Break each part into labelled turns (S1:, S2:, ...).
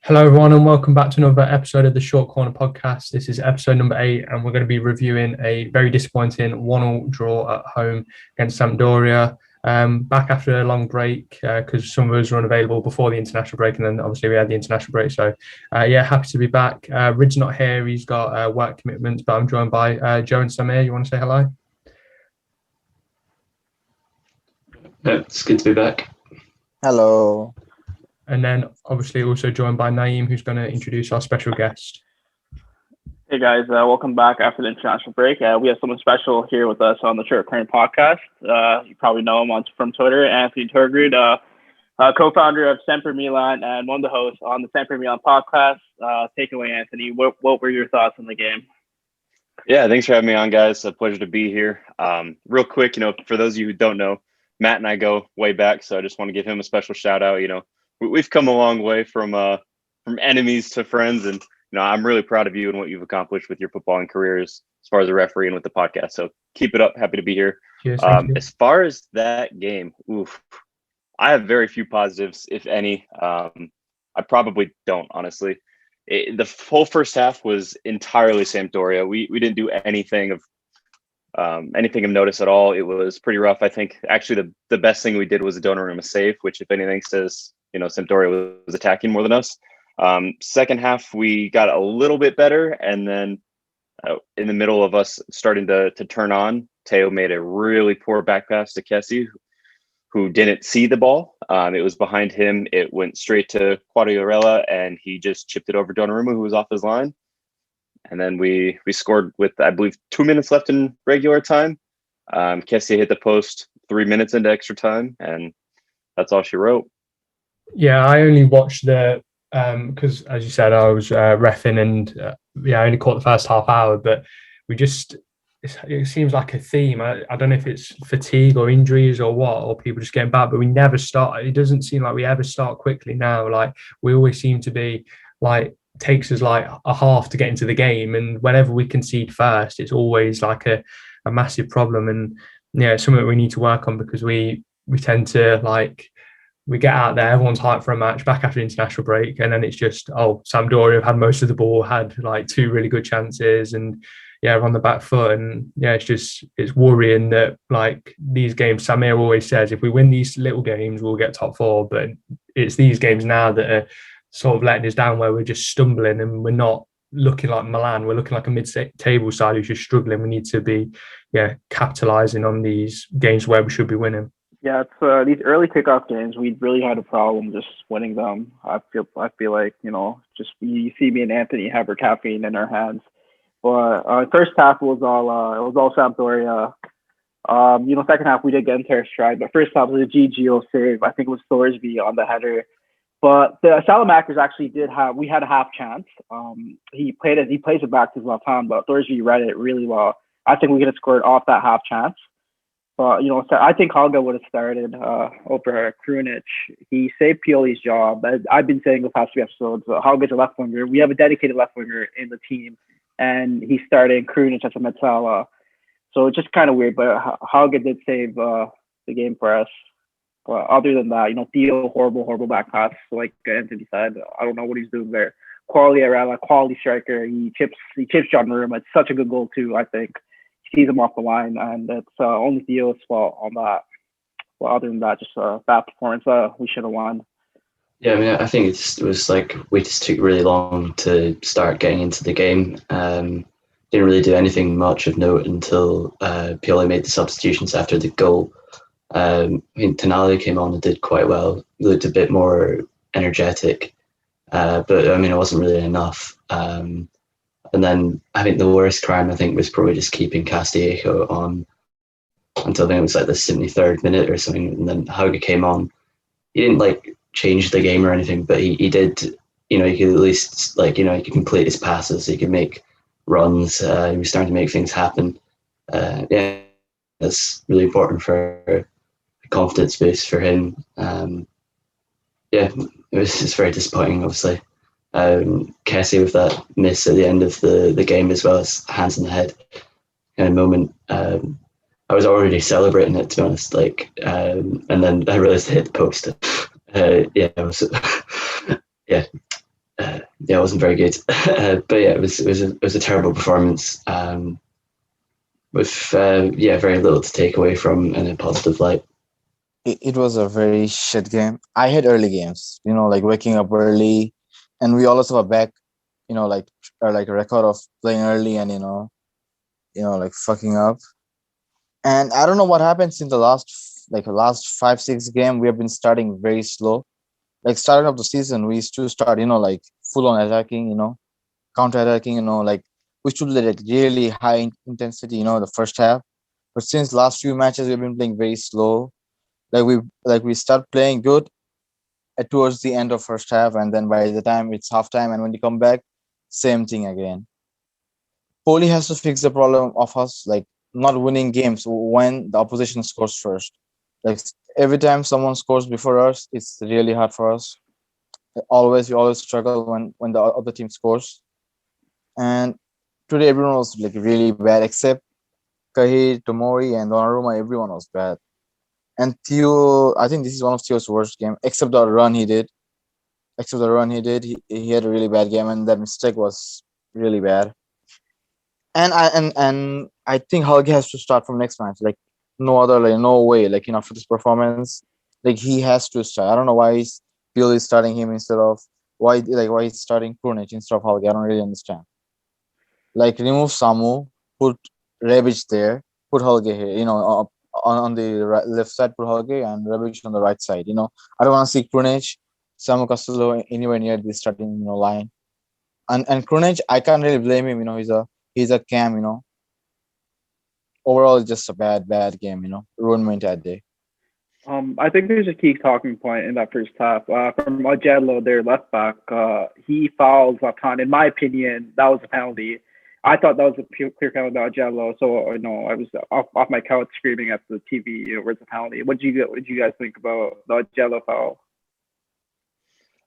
S1: Hello, everyone, and welcome back to another episode of the Short Corner podcast. This is episode number 8, and we're going to be reviewing a very disappointing 1-1 draw at home against Sampdoria. Back after a long break because some of us were unavailable before the international break, and then obviously we had the international break. So, happy to be back. Rid's not here; he's got work commitments, but I'm joined by Joe and Samir. You want to say hello?
S2: Yeah, it's good to be back.
S3: Hello.
S1: And then obviously also joined by Naim, who's going to introduce our special guest.
S4: Hey guys, welcome back after the international break. We have someone special here with us on the Short Corner podcast. You probably know him from Twitter, Anthony co-founder of SempreMilan and one of the hosts on the SempreMilan podcast. Take it away, Anthony. What were your thoughts on the game?
S2: Yeah, thanks for having me on, guys. It's a pleasure to be here. Real quick, for those of you who don't know, Matt and I go way back, so I just want to give him a special shout out. We've come a long way from enemies to friends, and I'm really proud of you and what you've accomplished with your footballing careers as far as a referee and with the podcast. So keep it up. Happy to be here.
S1: Cheers,
S2: as far as that game, I have very few positives, if any. I probably don't, honestly. The whole first half was entirely Sampdoria. We didn't do anything of notice at all. It was pretty rough. I think actually the best thing we did was a Donnarumma save, which if anything says Sampdoria was attacking more than us. Second half we got a little bit better, and then in the middle of us starting to turn on, Teo made a really poor back pass to Kessie, who didn't see the ball. It was behind him. It went straight to Quagliarella, and he just chipped it over Donnarumma, who was off his line. And then we scored with, I believe, 2 minutes left in regular time. Kessie hit the post 3 minutes into extra time, and that's all she wrote.
S1: Yeah, I only watched because, as you said, I was reffing, and I only caught the first half hour. But it seems like a theme. I don't know if it's fatigue or injuries or what, or people just getting bad. But we never start. It doesn't seem like we ever start quickly now. Like we always seem to be like. Takes us like a half to get into the game, and whenever we concede first, it's always like a massive problem. And it's something we need to work on, because we tend to we get out there, everyone's hyped for a match back after the international break, and then it's just Sampdoria have had most of the ball, had like 2 really good chances, and on the back foot. And it's worrying that these games, Samir always says, if we win these little games we'll get top 4, but it's these games now that are sort of letting us down, where we're just stumbling and we're not looking like Milan. We're looking like a mid-table side who's just struggling. We need to be, capitalising on these games where we should be winning.
S4: Yeah, it's these early kickoff games. We really had a problem just winning them. I feel like just you see me and Anthony have our caffeine in our hands. But first half was all Sampdoria. Second half we did get into our stride, but first half was a GGO save. I think it was Thorsby on the header. But the Salamakers actually we had a half chance. He plays it back to his left hand, but Thorsby read it really well. I think we could have scored off that half chance. But, I think Hauge would have started over Krunic. He saved Pioli's job. I've been saying the past 3 episodes, Hauge's a left winger. We have a dedicated left winger in the team, and he's starting Krunic as a Metzala. So it's just kind of weird, but Hauge did save the game for us. But other than that, Theo, horrible back pass. Like Anthony said, I don't know what he's doing there. Quagliarella, quality striker. He chips Donnarumma. It's such a good goal too, I think. He sees him off the line, and it's only Theo's fault on that. Well, other than that, just a bad performance. We should have won.
S2: Yeah, I mean, I think it was like we just took really long to start getting into the game. Didn't really do anything much of note until Pioli made the substitutions after the goal. Tonali came on and did quite well. Looked a bit more energetic, but I mean, it wasn't really enough. And then I think the worst crime was probably just keeping Castillejo on until I think it was like the 73rd minute or something. And then Hauge came on. He didn't change the game or anything, but he did. He could at least he could complete his passes. He could make runs. He was starting to make things happen. That's really important for confidence boost for him. It's very disappointing, obviously. Kessie with that miss at the end of the game, as well as hands in the head kind of moment. I was already celebrating it, to be honest. And then I realised it hit the post. It was,
S5: yeah, it wasn't very good. But yeah, it was a terrible performance. With very little to take away from in a positive light.
S3: It was a very shit game. I hate early games, like waking up early, and we also have back, like a record of playing early and like fucking up. And I don't know what happened since the last 5-6 game. We have been starting very slow. Like starting of the season, we used to start, like full on attacking, counter attacking, like we should like really high intensity, the first half. But since last few matches, we've been playing very slow. We start playing good towards the end of first half, and then by the time it's halftime, and when you come back, same thing again. Poli has to fix the problem of us like not winning games when the opposition scores first. Like every time someone scores before us, it's really hard for us. We always struggle when the other team scores. And today everyone was like really bad except Kahi, Tomori, and Donnarumma. Everyone was bad. And Theo, I think this is one of Theo's worst game, except the run he did. He had a really bad game, and that mistake was really bad. And I think Hulk has to start from next match. Like no way. Like after this performance, like he has to start. I don't know why Bill is starting him instead of why he's starting Krunic instead of Hulk. I don't really understand. Like remove Samu, put Rebic there, put Hulk here. On the left side, put Hulk and Rebic on the right side. I don't want to see Krunic, Samu Costello anywhere near the starting line. And Krunic, I can't really blame him. He's a cam. Overall, it's just a bad game. Ruined my entire day.
S4: I think there's a key talking point in that first half. From Ajello, their left back, he fouls Zlatan. In my opinion, that was a penalty. I thought that was a clear penalty on Ajello. So I was off my couch screaming at the TV, where's the penalty? What did you guys think about the Ajello foul?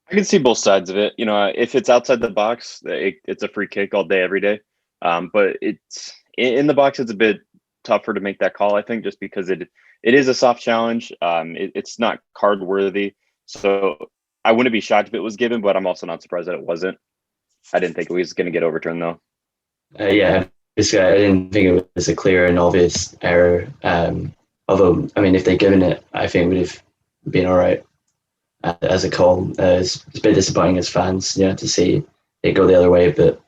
S2: I can see both sides of it. If it's outside the box, it's a free kick all day, every day. But it's in the box, it's a bit tougher to make that call, I think, just because it is a soft challenge. It's not card worthy. So I wouldn't be shocked if it was given, but I'm also not surprised that it wasn't. I didn't think it was going to get overturned, though.
S5: I didn't think it was a clear and obvious error. Although, I mean, if they'd given it, I think it would have been all right as a call. It's a bit disappointing as fans, to see it go the other way. But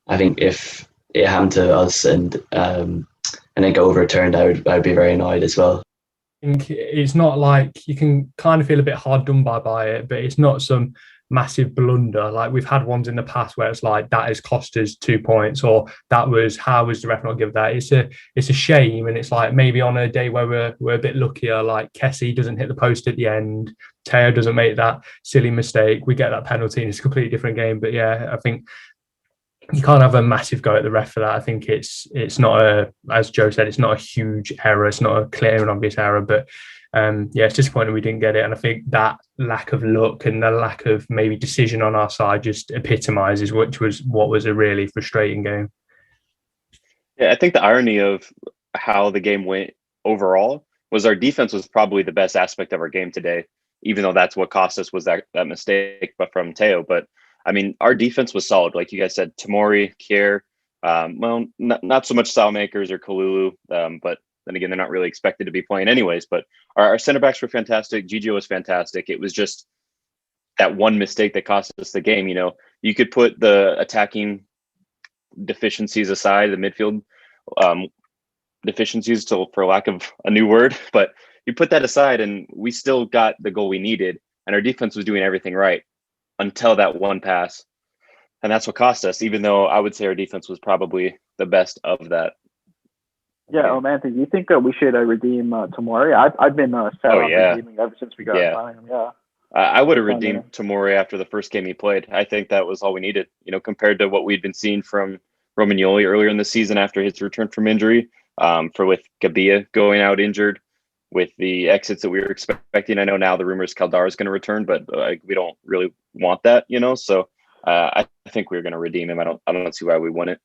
S5: I think if it happened to us and it got overturned, I'd be very annoyed as well.
S1: I think it's not like you can kind of feel a bit hard done by it, but it's not some massive blunder. Like we've had ones in the past where it's like that has cost us 2 points, or how was the ref not give that? It's a shame, and it's like maybe on a day where we're a bit luckier, like Kessie doesn't hit the post at the end, Teo doesn't make that silly mistake, we get that penalty, and it's a completely different game. But yeah, I think you can't have a massive go at the ref for that. I think it's not as Joe said, it's not a huge error. It's not a clear and obvious error, but it's disappointing we didn't get it. And I think that lack of luck and the lack of maybe decision on our side just epitomizes what was a really frustrating game.
S2: Yeah, I think the irony of how the game went overall was our defense was probably the best aspect of our game today, even though that's what cost us was that mistake but from Teo. But I mean, our defense was solid. Like you guys said, Tomori, Kier, not so much Salmakers or Kalulu, but then again, they're not really expected to be playing anyways. But our center backs were fantastic. Gigio was fantastic. It was just that one mistake that cost us the game. You could put the attacking deficiencies aside, the midfield deficiencies, for lack of a new word, but you put that aside and we still got the goal we needed, and our defense was doing everything right until that one pass. And that's what cost us, even though I would say our defense was probably the best of that.
S4: Yeah, Anthony, you think we should redeem Tomori? I've been set on redeeming ever since we got him. Yeah.
S2: I would have redeemed Tomori after the first game he played. I think that was all we needed, compared to what we'd been seeing from Romagnoli earlier in the season after his return from injury, with Gabia going out injured, with the exits that we were expecting. I know now the rumor is Caldara is going to return, but we don't really want that, So I think we're going to redeem him. I don't see why we wouldn't.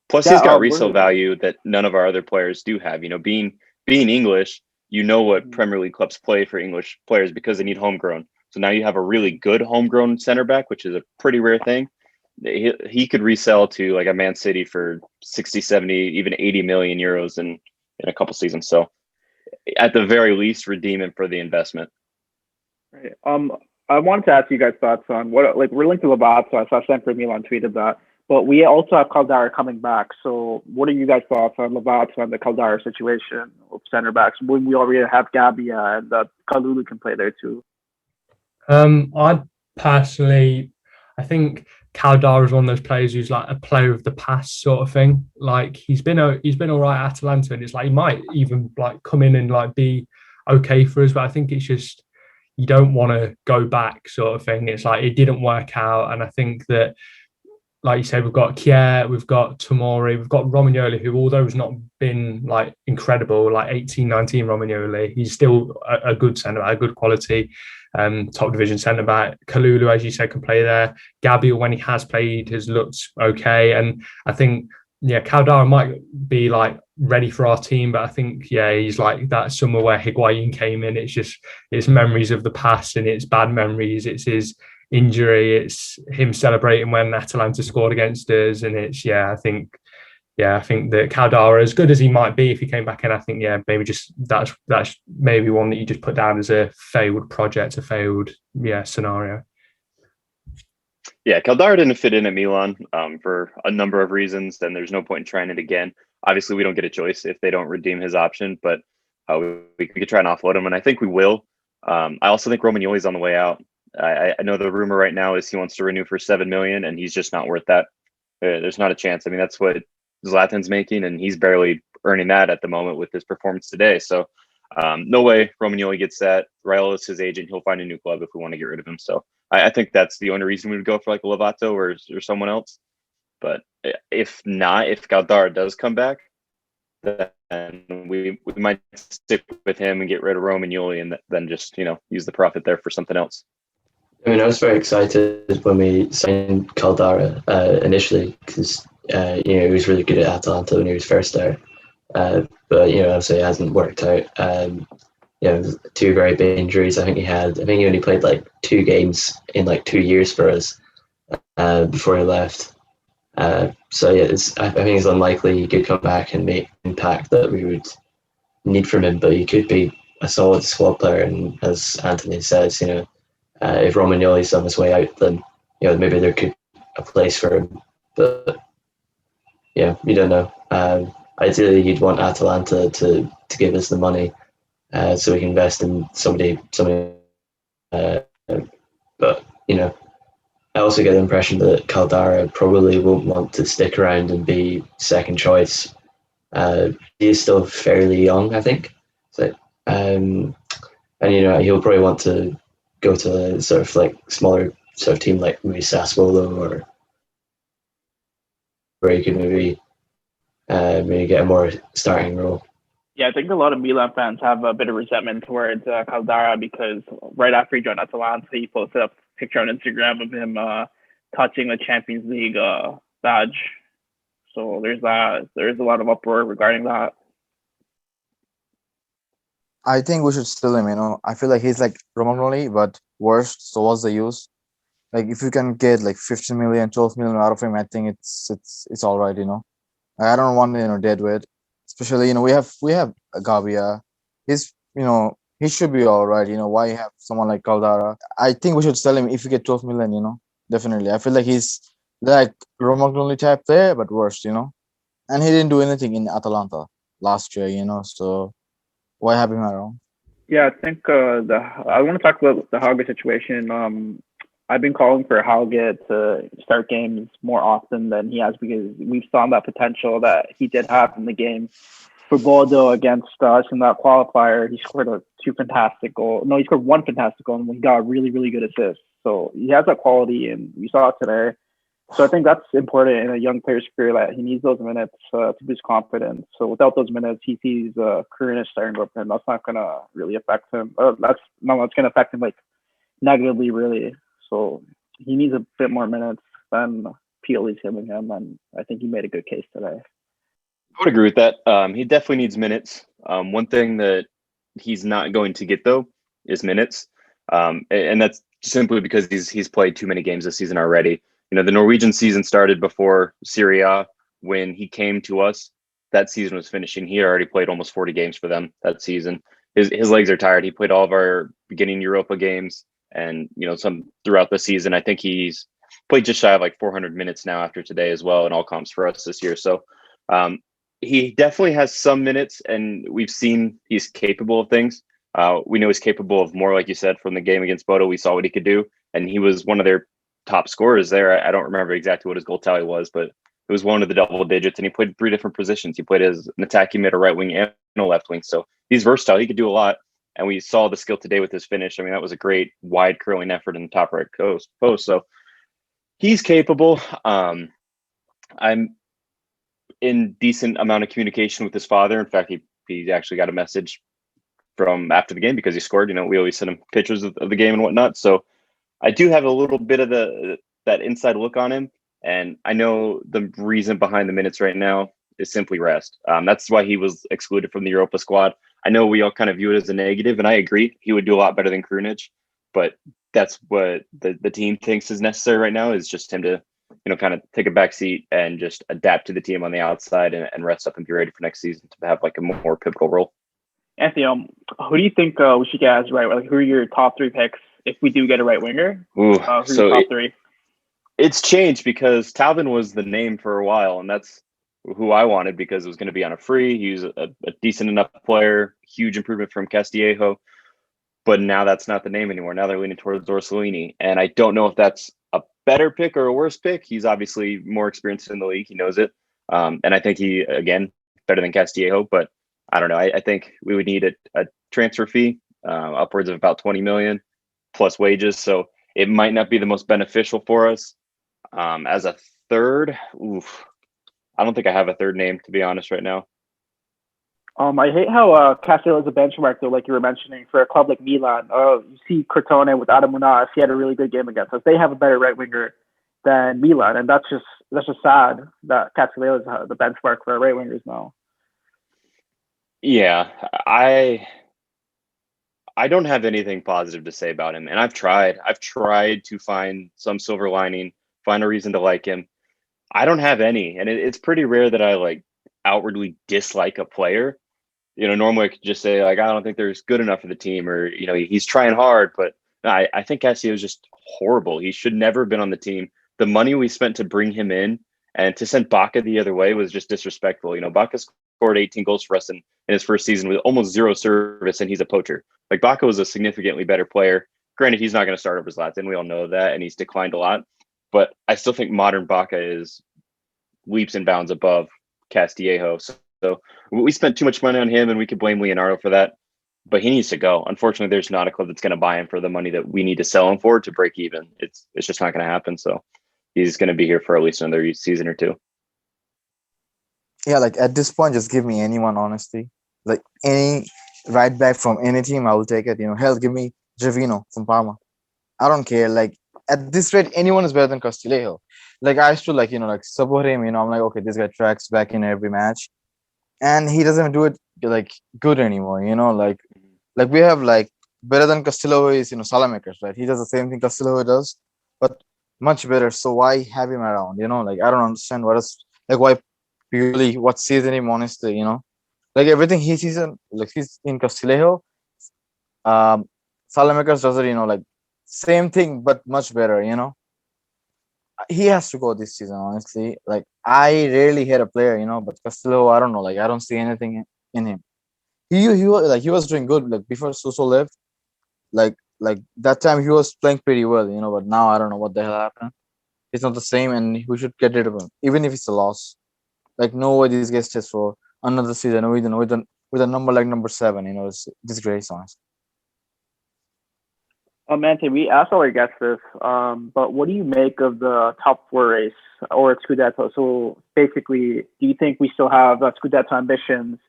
S2: Plus, he's got resale value that none of our other players do have. Being English, what Premier League clubs play for English players because they need homegrown. So now you have a really good homegrown center back, which is a pretty rare thing. He could resell to like a Man City for 60, 70, even 80 million euros in a couple seasons. So at the very least, redeem him for the investment.
S4: Right. I wanted to ask you guys thoughts on what, like, we're linked to Lovato. I saw SempreMilan tweeted that, but we also have Caldara coming back. So what are you guys' thoughts on Lovato and the Caldara situation of center backs when we already have Gabia and Kalulu can play there too?
S1: I personally, I think Caldara is one of those players who's like a player of the past sort of thing. Like he's been all right at Atalanta, and it's like he might even like come in and like be okay for us. But I think it's just you don't want to go back sort of thing. It's like it didn't work out, and I think that, like you said, we've got Kier, we've got Tomori, we've got Romagnoli, who, although has not been like incredible, like 18, 19 Romagnoli, he's still a good centre back, a good quality top division centre back. Kalulu, as you said, can play there. Gabriel, when he has played, has looked okay. And I think, yeah, Caldara might be like ready for our team, but I think, yeah, he's like that summer where Higuain came in. It's memories of the past, and it's bad memories. It's his injury, it's him celebrating when Atalanta scored against us, and it's I think that Caldara, as good as he might be if he came back in, I think maybe just that's maybe one that you just put down as a failed project, a failed scenario.
S2: Yeah, Caldara didn't fit in at Milan for a number of reasons. Then there's no point in trying it again. Obviously, we don't get a choice if they don't redeem his option, but we could try and offload him, and I think we will. I also think Romagnoli's on the way out. I know the rumor right now is he wants to renew for 7 million, and he's just not worth that. There's not a chance. I mean, that's what Zlatan's making, and he's barely earning that at the moment with his performance today. So no way Romagnoli gets that. Raiola is his agent. He'll find a new club if we want to get rid of him. So I think that's the only reason we would go for like a Lovato or someone else. But if not, if Caldara does come back, then we might stick with him and get rid of Romagnoli, and then just use the profit there for something else.
S5: I mean, I was very excited when we signed Caldara initially because he was really good at Atalanta when he was first there. But obviously it hasn't worked out. 2 very big injuries. I think he only played like 2 games in like 2 years for us before he left. I think it's unlikely he could come back and make impact that we would need from him. But he could be a solid squad player, and as Anthony says, if Romagnoli's on his way out, then maybe there could be a place for him. But we don't know. Ideally, you'd want Atalanta to give us the money so we can invest in somebody. But I also get the impression that Caldara probably won't want to stick around and be second choice. He is still fairly young, I think. So, and he'll probably want to go to a sort of like smaller sort of team like maybe Sassuolo, or where you could maybe get a more starting role.
S4: Yeah, I think a lot of Milan fans have a bit of resentment towards Caldara because right after he joined Atalanta, he posted up a picture on Instagram of him touching the Champions League badge. So there's that. There's a lot of uproar regarding that.
S3: I think we should still him. I feel like he's like Romagnoli, but worse. So what's the use? Like if you can get like 15 million, 12 million out of him, I think it's all right. I don't want dead weight. Especially we have Gabia. He's he should be all right. Why have someone like Caldara? I think we should sell him if we get 12 million. Definitely. I feel like he's like Romagnoli type there, but worse. And he didn't do anything in Atalanta last year. So why have him around?
S4: Yeah, I think I want to talk about the Hauge situation. I've been calling for Hauge to start games more often than he has because we've saw that potential that he did have in the game for Bordeaux against us in that qualifier. He scored 2 fantastic goals. No, he scored 1 fantastic goal, and he got a really, really good assist. So he has that quality, and we saw it today. So I think that's important in a young player's career, that he needs those minutes to boost confidence. So without those minutes, he sees career starting up, and that's not going to really affect him. That's going to affect him like negatively, really. So he needs a bit more minutes than Pioli's giving him, and I think he made a good case today.
S2: I would agree with that. He definitely needs minutes. One thing that he's not going to get, though, is minutes. And that's simply because he's played too many games this season already. You know, the Norwegian season started before Serie A. When he came to us, that season was finishing. He had already played almost 40 games for them that season. His legs are tired. He played all of our beginning Europa games and, you know, some throughout the season. I think he's played just shy of like 400 minutes now after today as well in all comps for us this year. So he definitely has some minutes, and we've seen he's capable of things. We know he's capable of more, like you said, from the game against Bodo. We saw what he could do, and he was one of their top scorers there. I don't remember exactly what his goal tally was, but it was one of the double digits, and he played 3 different positions. He played as an attacking mid, a right wing, and a left wing. So he's versatile. He could do a lot, and we saw the skill today with his finish. I mean, that was a great wide curling effort in the top right post. So he's capable. I'm in decent amount of communication with his father. In fact, he actually got a message from after the game because he scored. You know, we always send him pictures of the game and whatnot. So I do have a little bit of that inside look on him. And I know the reason behind the minutes right now is simply rest. That's why he was excluded from the Europa squad. I know we all kind of view it as a negative, and I agree. He would do a lot better than Krunic, but that's what the team thinks is necessary right now, is just him to, you know, kind of take a back seat and just adapt to the team on the outside and rest up and be ready for next season to have like a more pivotal role.
S4: Anthony, who do you think we should get as right? Like, who are your top 3 picks if we do get a right winger?
S2: Ooh,
S4: who are your top 3?
S2: It's changed because Talvin was the name for a while, and that's who I wanted because it was going to be on a free. He was a decent enough player, huge improvement from Castillejo. But now that's not the name anymore. Now they're leaning towards Orsolini. And I don't know if that's a better pick or a worse pick. He's obviously more experienced in the league. He knows it. And I think he, again, better than Castillejo. But I don't know. I think we would need a transfer fee upwards of about 20 million plus wages. So it might not be the most beneficial for us. As a third, I don't think I have a third name, to be honest, right now.
S4: I hate how Castello is a benchmark, though, like you were mentioning, for a club like Milan. You see Crotone with Adam Munoz. He had a really good game against us. They have a better right winger than Milan, and that's just sad that Castello is the benchmark for right wingers now.
S2: Yeah, I don't have anything positive to say about him, and I've tried to find some silver lining, find a reason to like him. I don't have any, and it's pretty rare that I like outwardly dislike a player. You know, normally I could just say like, I don't think they're good enough for the team, or, you know, he's trying hard, but I think Casio is just horrible. He should never have been on the team. The money we spent to bring him in and to send Baca the other way was just disrespectful. You know, Baca scored 18 goals for us in his first season with almost 0 service, and he's a poacher. Like, Baca was a significantly better player. Granted, he's not going to start over Zlatan. We all know that, and he's declined a lot. But I still think modern Baca is leaps and bounds above Castillejo. So we spent too much money on him, and we could blame Leonardo for that. But he needs to go. Unfortunately, there's not a club that's going to buy him for the money that we need to sell him for to break even. It's just not going to happen. So he's going to be here for at least another season or 2.
S3: Yeah, like at this point, just give me anyone, honestly. Like any right back from any team, I will take it. You know, hell, give me Gevino from Parma. I don't care. Like at this rate, anyone is better than Castillejo. Like I used to like, you know, like support him. You know, I'm like, okay, this guy tracks back in every match, and he doesn't do it like good anymore. You know, like we have like better than Castillejo is, you know, Salamakers, right? He does the same thing Castillejo does, but much better. So why have him around? You know, like I don't understand what is like why purely what season him, honestly. You know, like everything he sees in like he's in Castillejo. Salamakers does it, you know, like same thing but much better. You know, he has to go this season, honestly. Like I rarely hate a player, you know, but Castillejo, I don't know, like I don't see anything in him. He was doing good like before Suso left. Like that time he was playing pretty well, you know, but now I don't know what the hell happened. It's not the same, and we should get rid of him, even if it's a loss. Like no way these guys just for another season with a number like number 7, you know, it's disgrace, honestly.
S4: Anthony, we asked all our guests this, but what do you make of the top 4 race or Scudetto? So basically, do you think we still have Scudetto ambitions,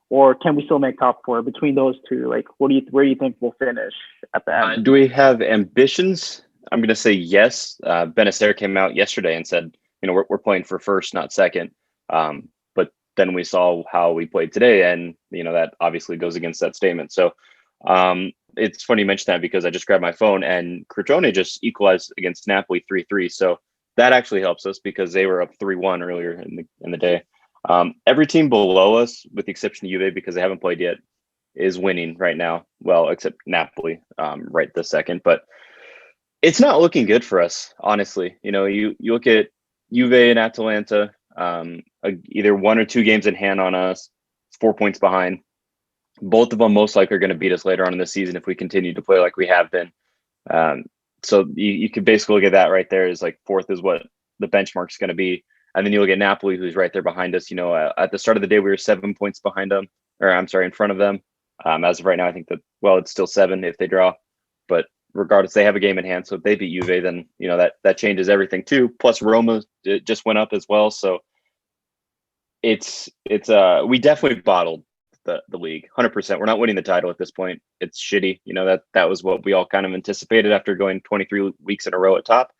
S4: or can we still make top 4 between those two? Like, where do you think we'll finish at the end?
S2: Do we have ambitions? I'm going to say yes. Benacer came out yesterday and said, you know, we're playing for first, not second. But then we saw how we played today, and, you know, that obviously goes against that statement. So it's funny you mentioned that because I just grabbed my phone and Crotone just equalized against Napoli 3-3. So that actually helps us because they were up 3-1 earlier in the day. Every team below us, with the exception of Juve, because they haven't played yet, is winning right now. Well, except Napoli, right this second. But it's not looking good for us, honestly. You look at Juve and Atalanta, either 1 or 2 games in hand on us, 4 points behind. Both of them most likely are going to beat us later on in the season if we continue to play like we have been. So you could basically look at that right there as like 4th is what the benchmark is going to be. And then you look at Napoli, who's right there behind us. At the start of the day, we were 7 points behind them, or I'm sorry, in front of them. As of right now, I think that, well, it's still 7 if they draw. But regardless, they have a game in hand. So if they beat Juve, then, that changes everything too. Plus Roma just went up as well. So it's we definitely bottled the league 100%. We're not winning the title at this point. It's shitty. That was what we all kind of anticipated after going 23 weeks in a row at top.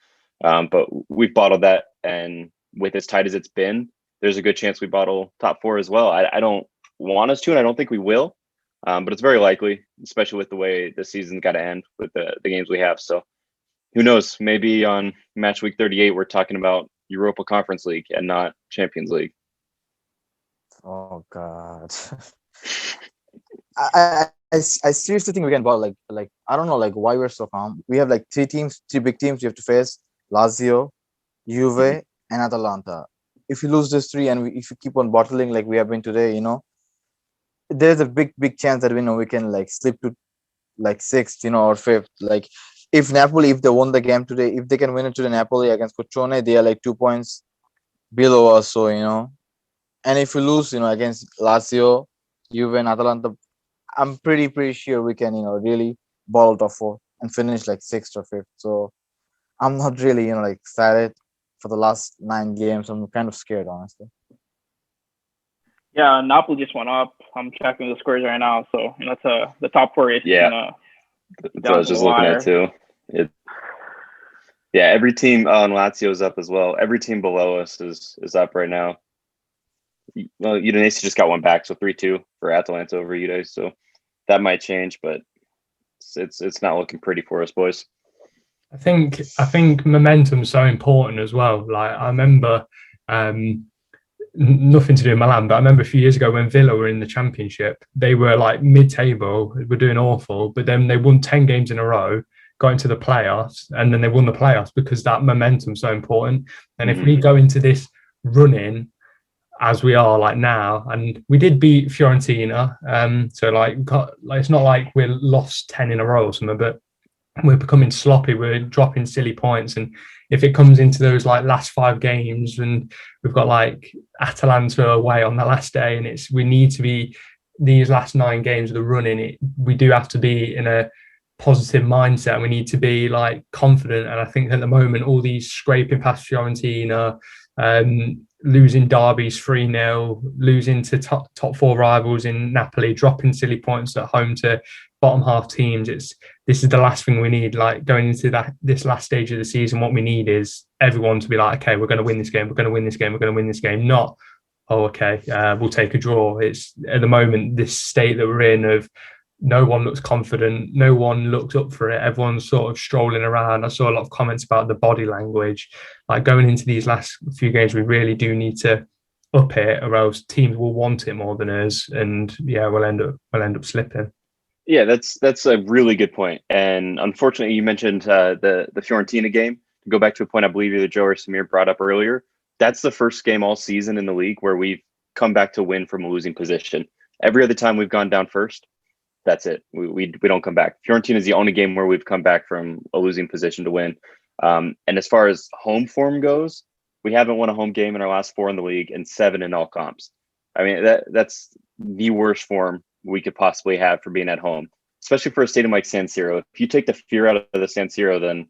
S2: But we've bottled that, and with as tight as it's been, there's a good chance we bottle top 4 as well. I don't want us to, and I don't think we will. But it's very likely, especially with the way the season's got to end with the games we have. So who knows? Maybe on match week 38, we're talking about Europa Conference League and not Champions League.
S3: Oh God. I seriously think we can bottle like I don't know like why we're so calm. We have like 3 big teams you have to face: Lazio, Juve, and Atalanta. If you lose these 3 and if you keep on bottling like we have been today, there's a big chance that we can like slip to like 6th, or 5th. Like if Napoli, if they won the game today, if they can win it to the Napoli against Crotone, they are like 2 points below us. So and if we lose, against Lazio, Juve, and Atalanta, I'm pretty sure we can, really ball top 4 and finish like 6th or 5th. So I'm not really, like excited for the last 9 games. I'm kind of scared, honestly.
S4: Yeah, Napoli just went up. I'm checking the scores right now. So that's the top 4 is
S2: That's what I was just looking at too. Every team on Lazio is up as well. Every team below us is up right now. Well, Udinese just got one back, so 3-2 for Atalanta over Udinese. So that might change, but it's not looking pretty for us, boys.
S1: I think momentum is so important as well. Like I remember, nothing to do with Milan, but I remember a few years ago when Villa were in the Championship, they were like mid-table, were doing awful, but then they won 10 games in a row, got into the playoffs, and then they won the playoffs because that momentum's so important. And if we go into this running as we are like now, and we did beat Fiorentina, so like it's not like we're lost 10 in a row or something, but we're becoming sloppy, we're dropping silly points. And if it comes into those like last 5 games and we've got like Atalanta away on the last day, and we need to be these last 9 games of the running, we do have to be in a positive mindset. We need to be like confident. And I think at the moment, all these scraping past Fiorentina, losing derbies 3-0, losing to top 4 rivals in Napoli, dropping silly points at home to bottom half teams. This is the last thing we need. Like going into this last stage of the season, what we need is everyone to be like, okay, we're going to win this game. We're going to win this game. We're going to win this game. Not, oh, okay, we'll take a draw. It's at the moment this state that we're in of no one looks confident. No one looks up for it. Everyone's sort of strolling around. I saw a lot of comments about the body language. Like going into these last few games, we really do need to up it, or else teams will want it more than us, and we'll end up slipping.
S2: Yeah, that's a really good point. And unfortunately, you mentioned the Fiorentina game. To go back to a point I believe either Joe or Samir brought up earlier, that's the first game all season in the league where we've come back to win from a losing position. Every other time we've gone down first, that's it. We don't come back. Fiorentina is the only game where we've come back from a losing position to win. And as far as home form goes, we haven't won a home game in our last 4 in the league and 7 in all comps. I mean, that's the worst form we could possibly have for being at home, especially for a stadium like San Siro. If you take the fear out of the San Siro, then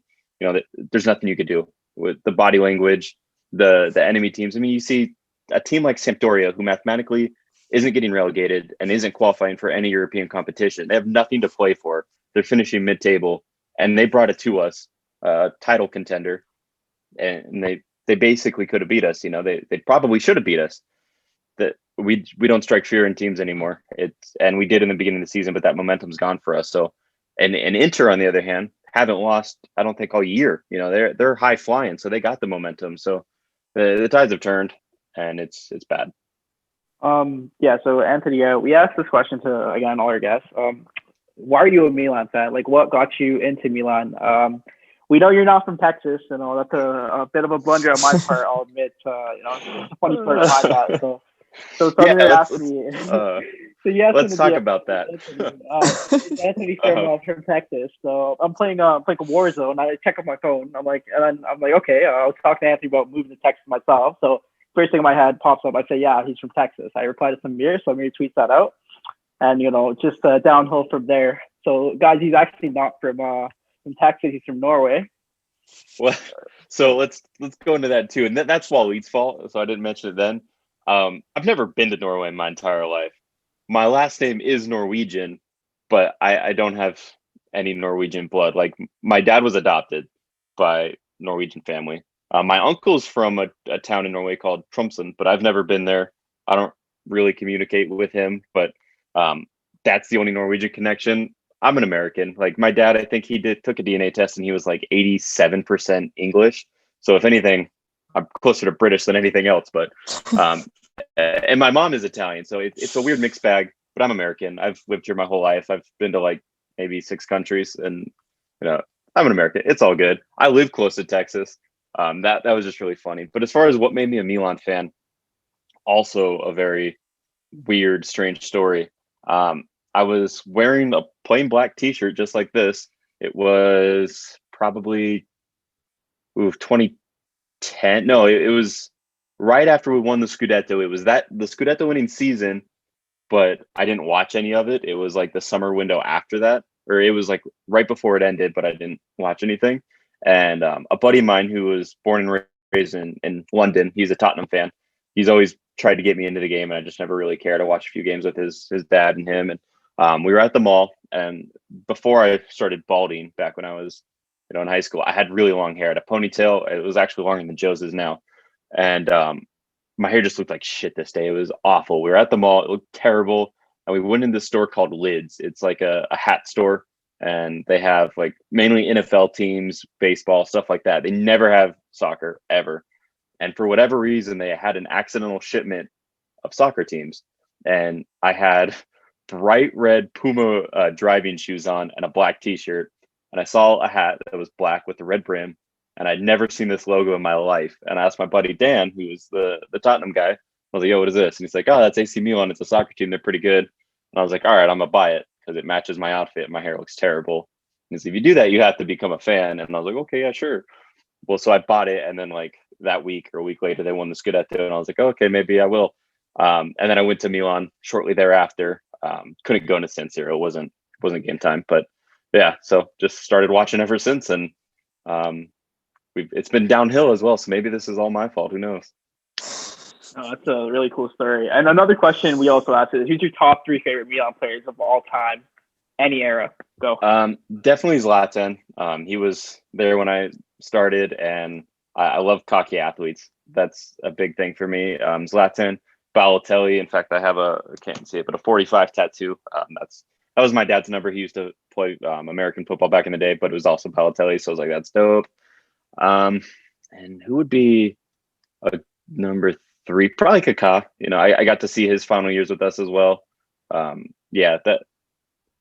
S2: there's nothing you could do with the body language, the enemy teams. I mean, you see a team like Sampdoria, who mathematically isn't getting relegated and isn't qualifying for any European competition. They have nothing to play for. They're finishing mid-table, and they brought it to us, title contender, and they basically could have beat us. They probably should have beat us. That we don't strike fear in teams anymore. And we did in the beginning of the season, but that momentum's gone for us. So And Inter, on the other hand, haven't lost, I don't think, all year. You know, they're high flying, so they got the momentum. So the tides have turned, and it's bad.
S4: Yeah. So Anthony, we asked this question to again all our guests. Why are you a Milan fan? Like, what got you into Milan? We know you're not from Texas. You know, that's a bit of a blunder on my part. I'll admit. You know, it's a funny story behind that. So Samir asked me. So you asked
S2: let's talk about that.
S4: Anthony from Texas. So I'm playing a Warzone. I check on my phone. I'm like, okay, I'll talk to Anthony about moving to Texas myself. So first thing in my head pops up. I say, yeah, he's from Texas. I reply to Samir. Samir tweets that out, and you know, just downhill from there. So guys, he's actually not from Texas. He's from Norway.
S2: Well, so let's go into that too, and that's Waleed's fault. So I didn't mention it then. I've never been to Norway in my entire life. My last name is Norwegian, but I don't have any Norwegian blood. Like, my dad was adopted by Norwegian family. My uncle's from a town in Norway called Tromsø, but I've never been there. I don't really communicate with him, but that's the only Norwegian connection. I'm an American. Like, my dad, I think he took a DNA test and he was like 87% English. So if anything, I'm closer to British than anything else, but and my mom is Italian, so it's a weird mixed bag, but I'm American. I've lived here my whole life. I've been to like maybe 6 countries, and you know, I'm an American. It's all good. I live close to Texas. That was just really funny. But as far as what made me a Milan fan, also a very weird, strange story. I was wearing a plain black t-shirt just like this. It was probably 2010. No, it was right after we won the Scudetto. It was the Scudetto winning season, but I didn't watch any of it. It was like the summer window after that, or it was like right before it ended, but I didn't watch anything. And a buddy of mine who was born and raised in London, he's a Tottenham fan. He's always tried to get me into the game, and I just never really cared. I watched a few games with his dad and him, and we were at the mall. And before I started balding, back when I was in high school, I had really long hair. I had a ponytail. It was actually longer than Joe's is now. And my hair just looked like shit this day. It was awful. We were at the mall. It looked terrible. And we went into this store called Lids. It's like a hat store. And they have like mainly NFL teams, baseball, stuff like that. They never have soccer ever. And for whatever reason, they had an accidental shipment of soccer teams. And I had bright red Puma driving shoes on and a black t-shirt. And I saw a hat that was black with the red brim. And I'd never seen this logo in my life. And I asked my buddy Dan, who was the Tottenham guy, I was like, yo, what is this? And he's like, oh, that's AC Milan. It's a soccer team. They're pretty good. And I was like, all right, I'm going to buy it because it matches my outfit. My hair looks terrible. And he's like, if you do that, you have to become a fan. And I was like, okay, yeah, sure. Well, so I bought it. And then like that week or a week later, they won the Scudetto. And I was like, oh, okay, maybe I will. And then I went to Milan shortly thereafter. Couldn't go into San Siro. It wasn't game time. But yeah, so just started watching ever since. And it's been downhill as well, so maybe this is all my fault. Who knows?
S4: Oh, that's a really cool story. And another question we also asked is, who's your top 3 favorite Milan players of all time, any era? Go.
S2: Definitely Zlatan. He was there when I started, and I love cocky athletes. That's a big thing for me. Zlatan, Balotelli. In fact, I have I can't see it, but a 45 tattoo. That was my dad's number. He used to play American football back in the day, but it was also Balotelli. So I was like, that's dope. And who would be a number 3? Probably Kaká. You know, I got to see his final years with us as well. Yeah,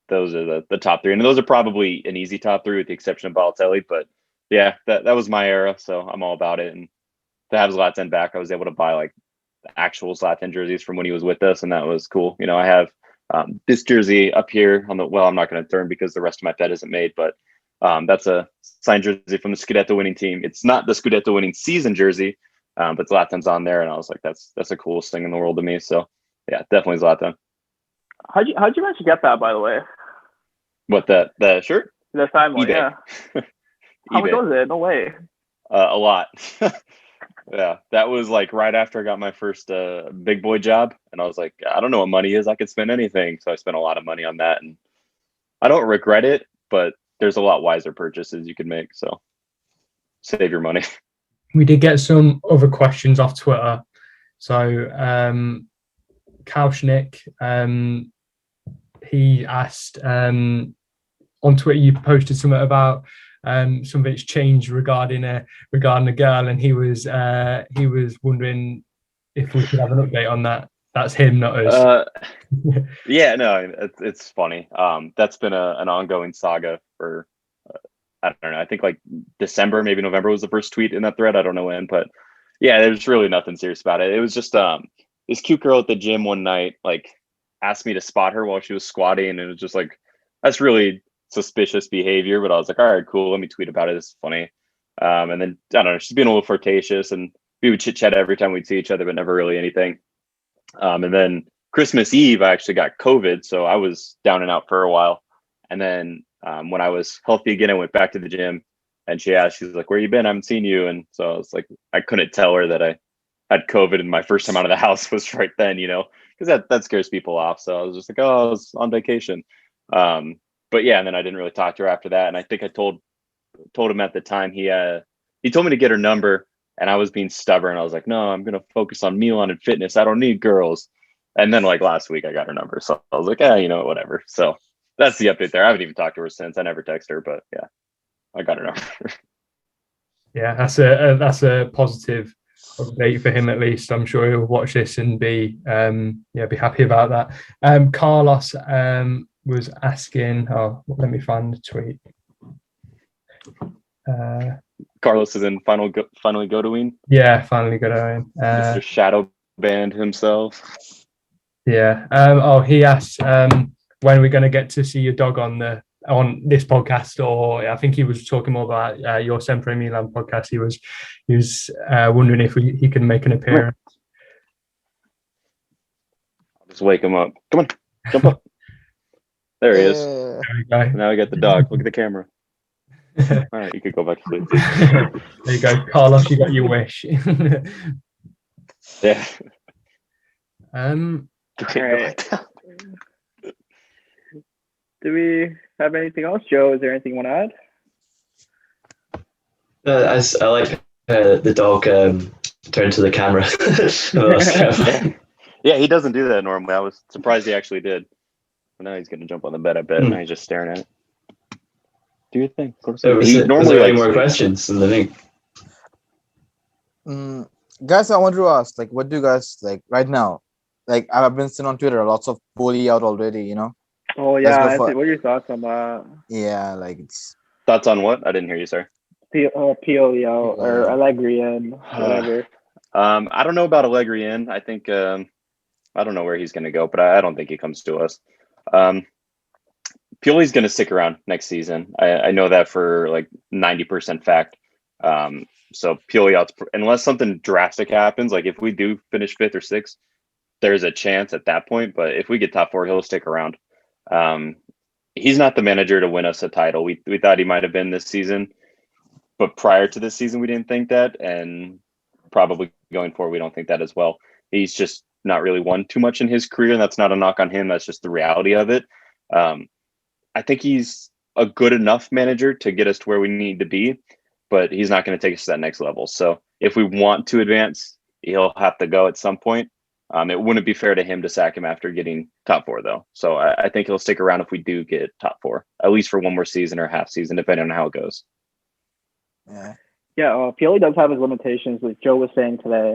S2: those are the top 3, and those are probably an easy top 3 with the exception of Balotelli. But yeah, that was my era, so I'm all about it. And to have Zlatan back, I was able to buy like the actual Zlatan jerseys from when he was with us, and that was cool. You know, I have this jersey up here on well, I'm not going to turn because the rest of my bed isn't made, but that's a signed jersey from the Scudetto winning team. It's not the Scudetto winning season jersey, but Zlatan's on there, and I was like, that's the coolest thing in the world to me. So yeah, definitely Zlatan.
S4: How'd you manage to get that, by the way?
S2: What, the shirt?
S4: The signed one,
S2: eBay.
S4: Yeah. How much was it? No way.
S2: A lot. Yeah, that was like right after I got my first big boy job, and I was like, I don't know what money is. I could spend anything, so I spent a lot of money on that, and I don't regret it, but there's a lot wiser purchases you can make, so save your money.
S1: We did get some other questions off Twitter. So Kaushnik, he asked, on on Twitter you posted something about something's changed regarding a girl, and he was wondering if we could have an update on that. That's him, not us.
S2: Yeah, no, it's funny. That's been an ongoing saga for I don't know. I think like December, maybe November was the first tweet in that thread. I don't know when, but yeah, there's really nothing serious about it. It was just this cute girl at the gym one night like asked me to spot her while she was squatting, and it was just like that's really suspicious behavior. But I was like, all right, cool. Let me tweet about it. It's funny. And then I don't know. She's being a little flirtatious, and we would chit chat every time we'd see each other, but never really anything. And then Christmas Eve, I actually got COVID, so I was down and out for a while. And then when I was healthy again, I went back to the gym, and she was like, "Where you been? I haven't seen you." And so I was like, I couldn't tell her that I had COVID, and my first time out of the house was right then, because that scares people off. So I was just like, "Oh, I was on vacation." But yeah, and then I didn't really talk to her after that. And I think I told him at the time he told me to get her number. And I was being stubborn. I was like, no, I'm going to focus on Milan and fitness. I don't need girls. And then like last week I got her number. So I was like, whatever. So that's the update there. I haven't even talked to her since. I never text her, but yeah, I got her number.
S1: Yeah, that's a positive update for him at least. I'm sure he'll watch this and be happy about that. Carlos was asking, let me find the tweet.
S2: Carlos is in finally Godwin.
S1: Yeah, finally Godwin.
S2: Mr. Shadow Band himself.
S1: Yeah. He asked when are we going to get to see your dog on this podcast, or I think he was talking more about your SempreMilan podcast. He was wondering if he can make an appearance.
S2: I'll just wake him up. Come on, jump up. There he is.
S1: There we go.
S2: Now we got the dog. Look at the camera. All right, you could go back to sleep.
S1: There you go, Carlos. You got your wish.
S2: Yeah.
S4: Right. Do we have anything else, Joe? Is there anything you want to add?
S5: I like the dog turned to the camera.
S2: Yeah, he doesn't do that normally. I was surprised he actually did. But now he's going to jump on the bed, I bet. Now he's just staring at it. Do your thing.
S5: Was there any more questions in the link?
S3: Guys, I want to ask, like, what do you guys like right now? Like, I've been seeing on Twitter lots of bully out already,
S4: Oh yeah, what are your thoughts on that?
S3: Yeah, like it's
S2: thoughts on what? I didn't hear you, sorry.
S4: Pioli out or Allegri in, whatever.
S2: I don't know about Allegri in. I think I don't know where he's going to go, but I don't think he comes to us. Pioli's going to stick around next season. I know that for like 90% fact. So Pioli out unless something drastic happens. Like if we do finish 5th or 6th, there's a chance at that point. But if we get top 4, he'll stick around. He's not the manager to win us a title. We thought he might have been this season, but prior to this season, we didn't think that, and probably going forward, we don't think that as well. He's just not really won too much in his career, and that's not a knock on him. That's just the reality of it. I think he's a good enough manager to get us to where we need to be, but he's not going to take us to that next level. So if we want to advance, he'll have to go at some point. It wouldn't be fair to him to sack him after getting top 4, though. So I think he'll stick around if we do get top 4, at least for one more season or half season, depending on how it goes.
S4: Yeah, Pioli does have his limitations, which Joe was saying today.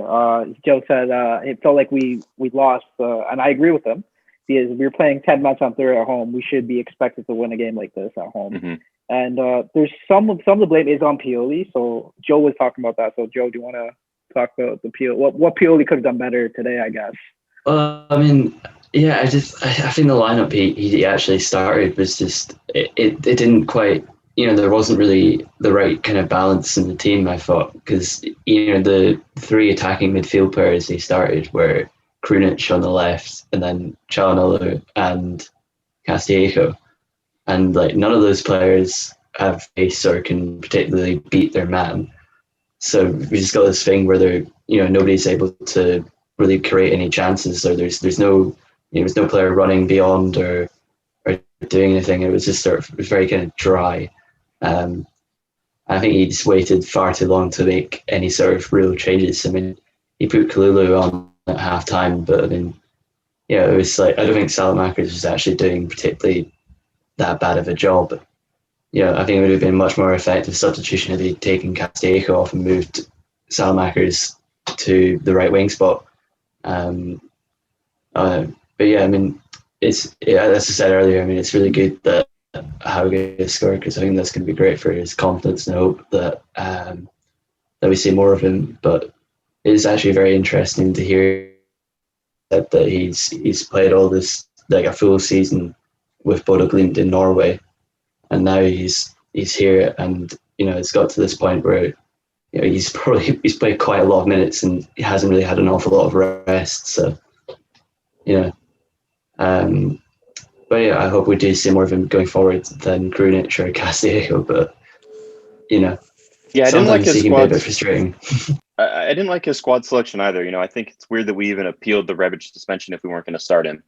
S4: Joe said it felt like we lost, and I agree with him. Because we were playing 10 matches on 3 at home. We should be expected to win a game like this at home. Mm-hmm. And there's some of the blame is on Pioli. So Joe was talking about that. So Joe, do you want to talk about the Pioli? What Pioli could have done better today, I guess?
S5: I mean, yeah, I think the lineup he actually started was just it didn't quite. There wasn't really the right kind of balance in the team, I thought, because the 3 attacking midfield players he started were Krunic on the left, and then Çalhanoğlu and Castillejo, and like none of those players have pace or can particularly beat their man. So we just got this thing where they're nobody's able to really create any chances, or there's no player running beyond or doing anything. It was just it was very kind of dry. I think he just waited far too long to make any sort of real changes. I mean, he put Kalulu on at half time, but I mean, it was like I don't think Salamakers was actually doing particularly that bad of a job. I think it would have been a much more effective substitution if they'd taken Castillejo off and moved Salamakers to the right wing spot. But yeah, I mean, as I said earlier, I mean, it's really good that Hauge scored, because I think that's going to be great for his confidence, and I hope that that we see more of him. But it's actually very interesting to hear that he's played all this, like a full season with Bodo Glimt in Norway, and now he's here, and it's got to this point where he's played quite a lot of minutes, and he hasn't really had an awful lot of rest. So but yeah, I hope we do see more of him going forward than Krunic or Castillejo. But
S2: yeah, I didn't like
S5: sometimes
S2: his
S5: he can be a
S2: squad.
S5: bit frustrating.
S2: I didn't like his squad selection either. I think it's weird that we even appealed the Rebic suspension if we weren't going to start him.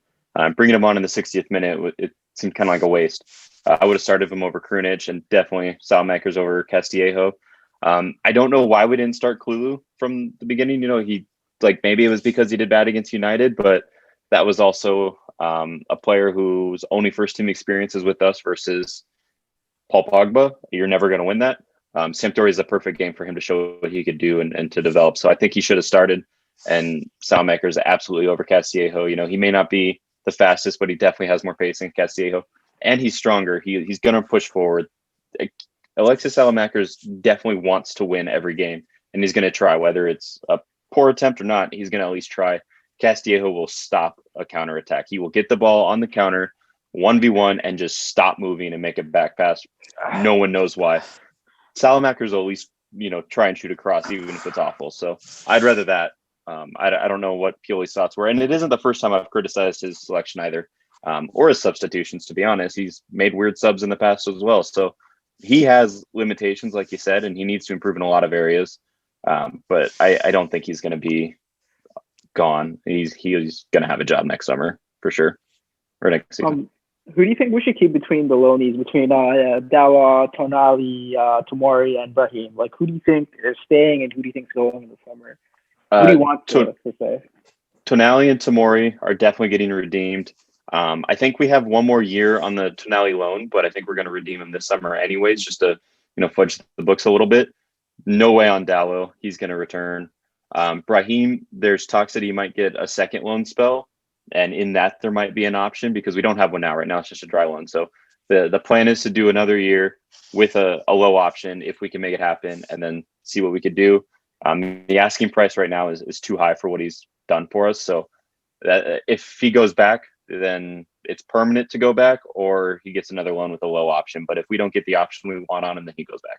S2: Bringing him on in the 60th minute, it seemed kind of like a waste. I would have started him over Krunic and definitely Salamakers over Castillejo. I don't know why we didn't start Klulu from the beginning. He maybe it was because he did bad against United, but that was also a player whose only first team experience is with us versus Paul Pogba. You're never going to win that. Sampdoria is a perfect game for him to show what he could do and to develop. So I think he should have started. And Salamakers absolutely over Castillejo. He may not be the fastest, but he definitely has more pace than Castillejo, and he's stronger. He's going to push forward. Alexis Salamakers definitely wants to win every game, and he's going to try, whether it's a poor attempt or not. He's going to at least try. Castillejo will stop a counterattack. He will get the ball on the counter, 1v1, and just stop moving and make a back pass. No one knows why. Salamakers will at least, try and shoot across, even if it's awful. So I'd rather that. I don't know what Pioli's thoughts were. And it isn't the first time I've criticized his selection either, or his substitutions, to be honest. He's made weird subs in the past as well. So he has limitations, like you said, and he needs to improve in a lot of areas. But I don't think he's going to be gone. He's going to have a job next summer for sure, or next season.
S4: Who do you think we should keep between the loanees, between Dawa, Tonali, Tomori, and Brahim? Who do you think is staying, and who do you think is going in the summer? Who do you want to say?
S2: Tonali and Tomori are definitely getting redeemed. I think we have one more year on the Tonali loan, but I think we're going to redeem him this summer anyways, just to fudge the books a little bit. No way on Dallo. He's going to return. Brahim, there's talks that he might get a second loan spell, and in that there might be an option, because we don't have one now. Right now it's just a dry loan. So the plan is to do another year with a low option if we can make it happen, and then see what we could do. The asking price right now is too high for what he's done for us. So that if he goes back, then it's permanent to go back, or he gets another loan with a low option. But if we don't get the option we want on him, then he goes back.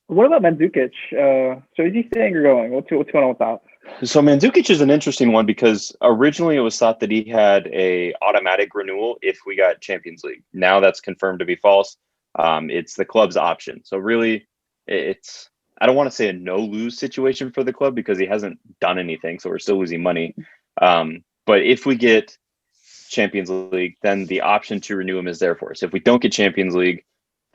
S4: What about Mandzukic? So is he staying or going? What's going on with that?
S2: So Mandzukic is an interesting one, because originally it was thought that he had a automatic renewal if we got Champions League. Now that's confirmed to be false. It's the club's option. So really, it's, I don't want to say a no-lose situation for the club, because he hasn't done anything, so we're still losing money. But if we get Champions League, then the option to renew him is there for us. If we don't get Champions League,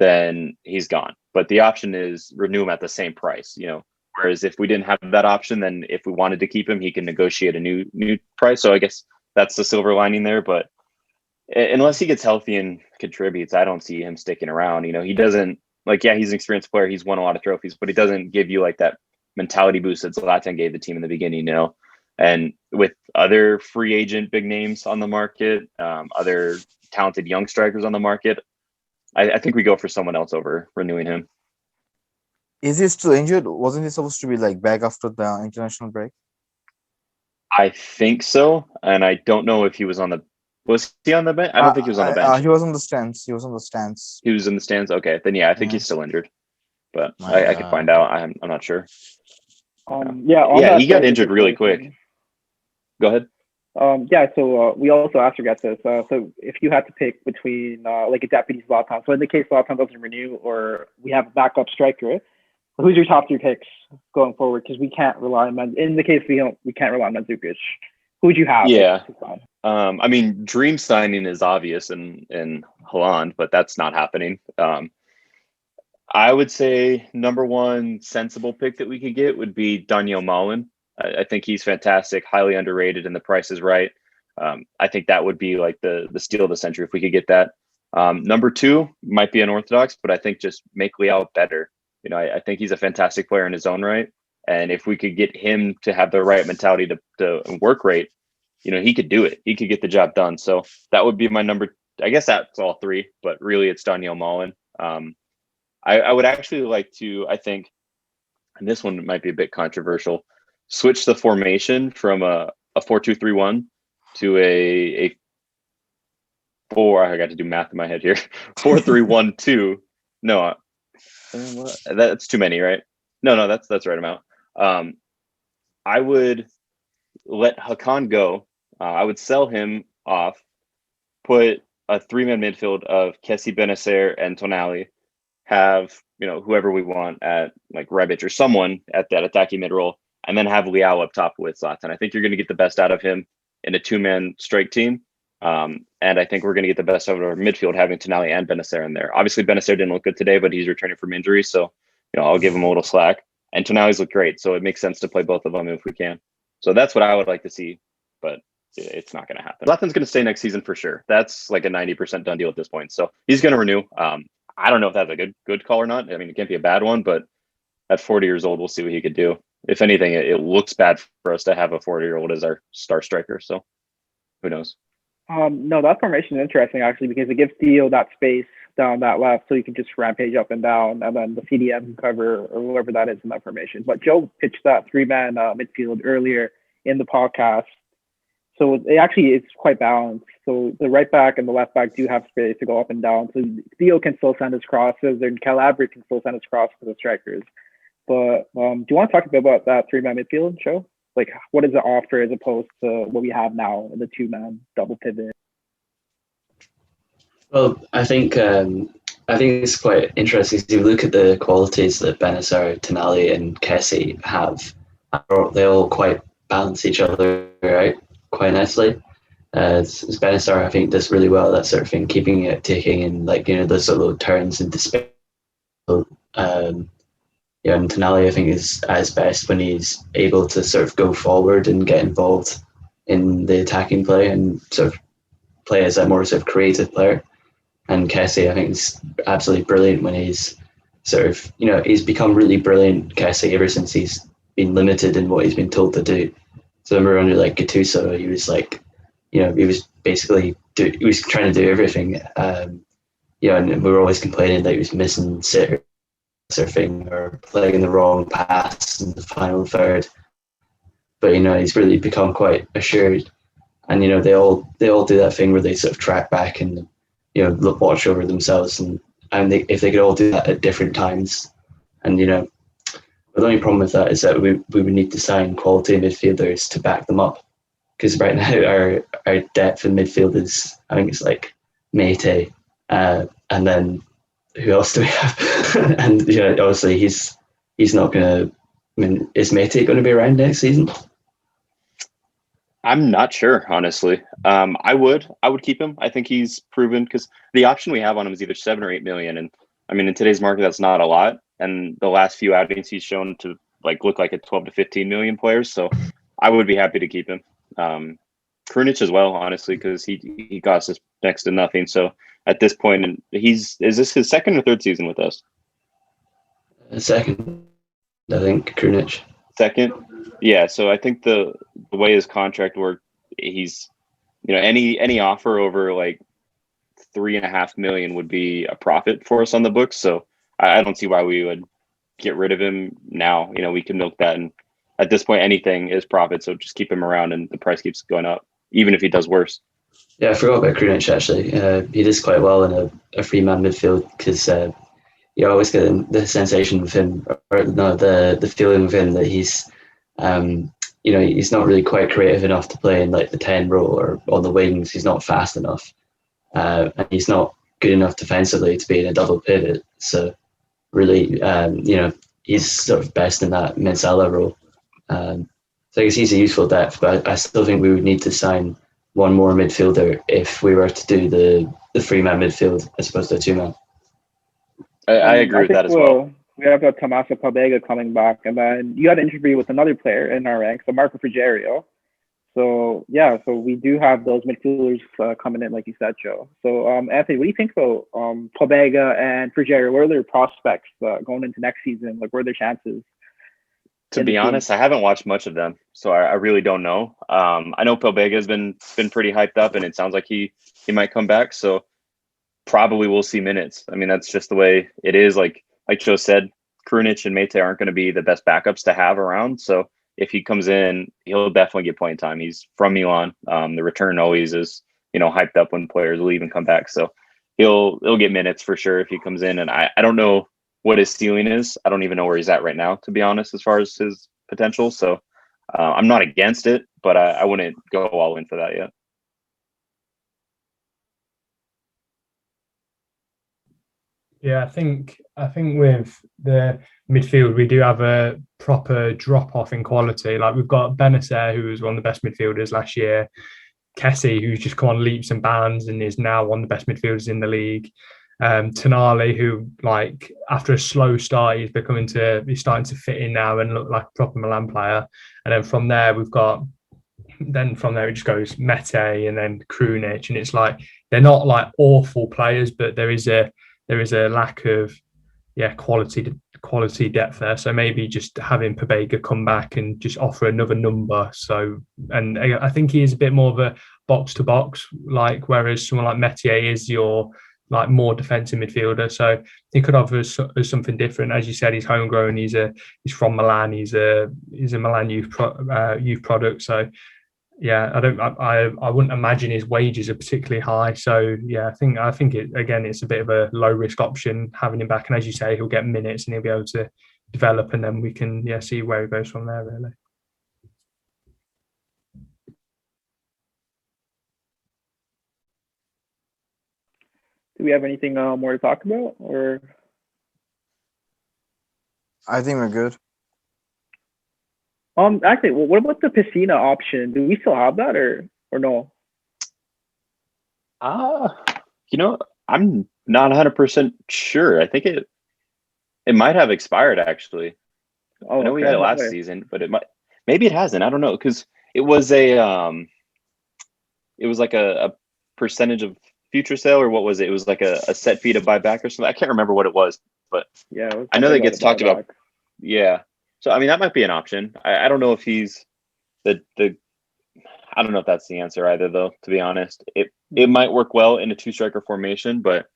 S2: then he's gone. But the option is renew him at the same price, Whereas if we didn't have that option, then if we wanted to keep him, he can negotiate a new price. So I guess that's the silver lining there. But unless he gets healthy and contributes, I don't see him sticking around. He doesn't, he's an experienced player. He's won a lot of trophies, but he doesn't give you that mentality boost that Zlatan gave the team in the beginning, And with other free agent big names on the market, other talented young strikers on the market, I think we go for someone else over renewing him.
S3: Is he still injured? Wasn't he supposed to be back after the international break?
S2: I think so, and I don't know if he was on the. Was he on the bench? I don't think he was on the bench.
S3: He was on the stands. He was
S2: in the stands. Okay, then yeah, I think he's still injured, but I could find out. I'm not sure.
S4: He
S2: got injured really quick. Go ahead.
S4: So we also asked you guys this. So if you had to pick between a deputy Zlatan, so in the case Zlatan doesn't renew, or we have a backup striker, who's your top three picks going forward? Because we can't rely on in the case we can't rely on Mandzukic. Who would you have?
S2: Yeah. Dream signing is obvious in Haaland, but that's not happening. I would say number one sensible pick that we could get would be Daniel Malen. I think he's fantastic, highly underrated, and the price is right. I think that would be the steal of the century if we could get that. Number 2 might be unorthodox, but I think just make Leao better. I think he's a fantastic player in his own right. And if we could get him to have the right mentality to work rate, he could do it. He could get the job done. So that would be my number. I guess that's all 3, but really it's Daniel Malen. I would actually like to, I think, and this one might be a bit controversial, switch the formation from a 4-2-3-1 to a 4. I got to do math in my head here. 4-3-1-2. No, that's too many, right? No, that's the right amount. I would let Hakan go. I would sell him off, put a 3-man midfield of Kessie, Benacer, and Tonali, have whoever we want at like Rebic or someone at that attacking mid role, and then have Leao up top with Zlatan. I think you're going to get the best out of him in a 2-man strike team. And I think we're going to get the best out of our midfield having Tonali and Benacer in there. Obviously, Benacer didn't look good today, but he's returning from injury, so I'll give him a little slack. And Tonali's look great, so it makes sense to play both of them if we can. So that's what I would like to see, but it's not going to happen. Zlatan's going to stay next season for sure. That's like a 90% done deal at this point. So he's going to renew. I don't know if that's a good call or not. I mean, it can't be a bad one, but at 40 years old, we'll see what he could do. If anything, it looks bad for us to have a 40-year-old as our star striker. So who knows?
S4: No, that formation is interesting actually, because it gives Theo that space down that left, so you can just rampage up and down, and then the CDM can cover or whoever that is in that formation. But Joe pitched that 3-man midfield earlier in the podcast, so it's quite balanced. So the right back and the left back do have space to go up and down. So Theo can still send his crosses, and Calabria can still send his crosses to the strikers. But do you want to talk a bit about that 3-man midfield, Joe? Like, what does it offer as opposed to what we have now in the 2-man double pivot?
S5: Well, I think it's quite interesting. If you look at the qualities that Benacer, Tonali, and Kessie have, they all quite balance each other out quite nicely. Benacer, I think, does really well that sort of thing, keeping it ticking, and those sort of turns into space. And Tonali, I think, is at his best when he's able to sort of go forward and get involved in the attacking play and sort of play as a more sort of creative player. And Kessie, I think, is absolutely brilliant when he's sort of, he's become really brilliant, Kessie, ever since he's been limited in what he's been told to do. So I remember under like Gattuso, he was like, he was basically he was trying to do everything. And we were always complaining that he was missing surfing or playing the wrong pass in the final third. But he's really become quite assured, and they all do that thing where they sort of track back and watch over themselves, and if they could all do that at different times, and the only problem with that is that we would need to sign quality midfielders to back them up, because right now our depth in midfield is, I think it's like Mete, and then who else do we have? And obviously he's not going to. I mean, is Mete going to be around next season?
S2: I'm not sure, honestly. I would keep him. I think he's proven, because the option we have on him is either 7 or 8 million, and I mean, in today's market, that's not a lot. And the last few outings, he's shown to look like a 12 to 15 million players. So I would be happy to keep him. Krunic as well, honestly, because he costs us next to nothing. So at this point, and is this his second or third season with us?
S5: Second, I think, Krunic.
S2: Second, yeah. So I think the way his contract worked, he's any offer over like 3.5 million would be a profit for us on the books. So I don't see why we would get rid of him now. We can milk that, and at this point, anything is profit. So just keep him around, and the price keeps going up, even if he does worse.
S5: Yeah, I forgot about Krunic actually. He does quite well in a 3-man midfield, because you always get the sensation with him, or no, the feeling with him that he's, he's not really quite creative enough to play in like the 10 role or on the wings. He's not fast enough, and he's not good enough defensively to be in a double pivot. So really, he's sort of best in that Mensala role. So I guess he's a useful depth, but I still think we would need to sign one more midfielder if we were to do the 3-man midfield as opposed to a 2-man.
S2: I agree with that as well.
S4: We have Tommaso Pobega coming back, and then you had an interview with another player in our ranks, so Marco Frigerio. So yeah, so we do have those midfielders coming in, like you said, Joe. So Anthony, what do you think about Pobega and Frigero? What are their prospects going into next season? Like, what are their chances?
S2: To
S4: in the
S2: be
S4: team?
S2: honest, I haven't watched much of them, so I really don't know. I know Pelbega's been pretty hyped up, and it sounds like he might come back. So probably we'll see minutes. I mean, that's just the way it is. Like Joe said, Krunic and Mate aren't going to be the best backups to have around. So if he comes in, he'll definitely get playing time. He's from Milan. The return always is, hyped up when players leave and come back. So he'll get minutes for sure if he comes in. And I don't know what his ceiling is. I don't even know where he's at right now, to be honest, as far as his potential. So I'm not against it, but I wouldn't go all in for that yet.
S1: Yeah, I think with the midfield we do have a proper drop off in quality. Like we've got Benacer, who was one of the best midfielders last year, Kessie, who's just come on leaps and bounds and is now one of the best midfielders in the league. Tonali, who like after a slow start, he's starting to fit in now and look like a proper Milan player. And then from there it just goes Mete and then Krunic, and it's like they're not like awful players, but there is a lack of quality depth there. So maybe just having Pobega come back and just offer another number. So, and I think he is a bit more of a box to box, like whereas someone like Metier is your like more defensive midfielder. So he could offer us something different. As you said, he's homegrown. He's from Milan. He's a Milan youth product. So yeah, I wouldn't imagine his wages are particularly high. So yeah, I think it's a bit of a low risk option having him back. And as you say, he'll get minutes and he'll be able to develop, and then we can see where he goes from there, really.
S4: Do we have anything more to talk about, or?
S3: I think we're good.
S4: Actually, what about the Piscina option? Do we still have that, or no?
S2: I'm not 100% sure. I think it might have expired actually.
S4: Oh,
S2: I know we had it last season, but maybe it hasn't. I don't know, because it was like a percentage of future sale, or what was it? It was like a set fee to buy back or something. I can't remember what it was, but
S4: yeah,
S2: I know that gets talked about. Yeah. So, I mean, that might be an option. I don't know if he's I don't know if that's the answer either, though, to be honest. It might work well in a two-striker formation, but